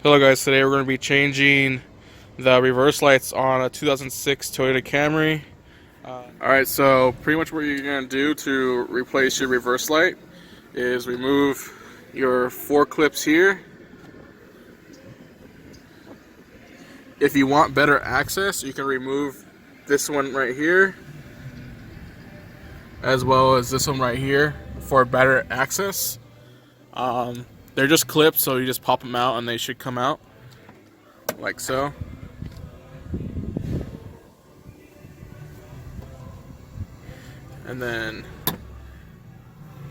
Hello guys, today we're going to be changing the reverse lights on a 2006 Toyota Camry. Alright, so pretty much what you're going to do to replace your reverse light is remove your 4 clips here. If you want better access, you can remove this one right here, as well as this one right here for better access. They're just clips, so you just pop them out and they should come out like so. And then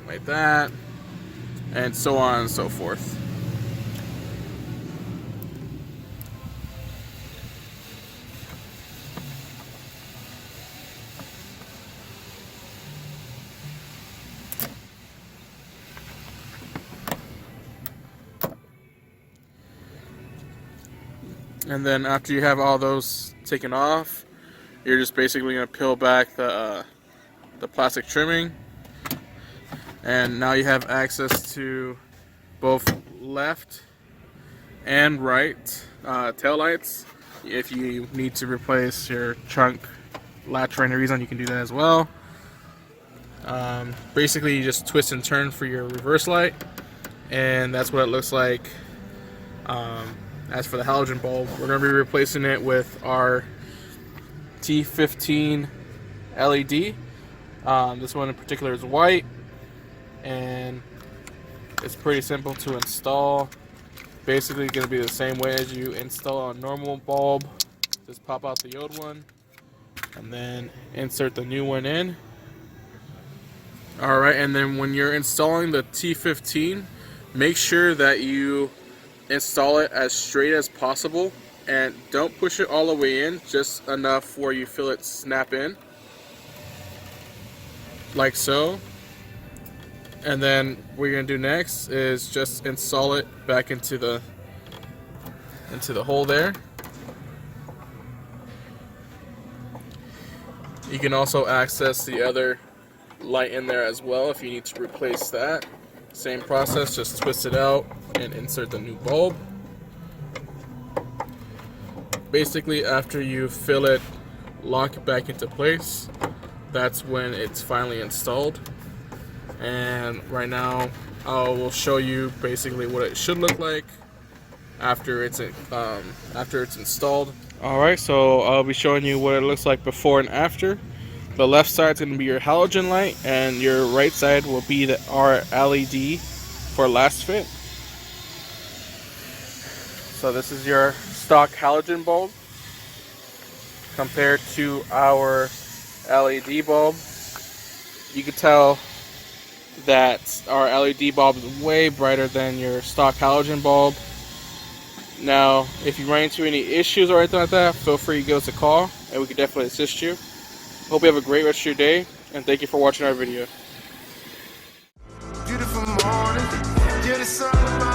like that, and so on and so forth. And then after you have all those taken off, you're just basically going to peel back the plastic trimming, and now you have access to both left and right tail lights. If you need to replace your trunk latch for any reason, you can do that as well. Basically, you just twist and turn for your reverse light, and that's what it looks like. As for the halogen bulb, we're going to be replacing it with our T15 LED. This one in particular is white, and it's pretty simple to install. Basically going to be the same way as you install a normal bulb. Just pop out the old one and then insert the new one in. Alright, and then when you're installing the T15, make sure that you install it as straight as possible, and don't push it all the way in, just enough where you feel it snap in, like so. And then what you're gonna do next is just install it back into the hole there. You can also access the other light in there as well if you need to replace that. Same process, just twist it out and insert the new bulb. Basically, after you fill it, lock it back into place, that's when it's finally installed. And right now I will show you basically what it should look like after it's installed. Alright, so I'll be showing you what it looks like before and after. The left side is going to be your halogen light, and your right side will be our LED for Lasfit. So this is your stock halogen bulb compared to our LED bulb. You can tell that our LED bulb is way brighter than your stock halogen bulb. Now, if you run into any issues or anything like that, feel free to give us a call and we can definitely assist you. Hope you have a great rest of your day, and thank you for watching our video. Beautiful morning, you're the sun of my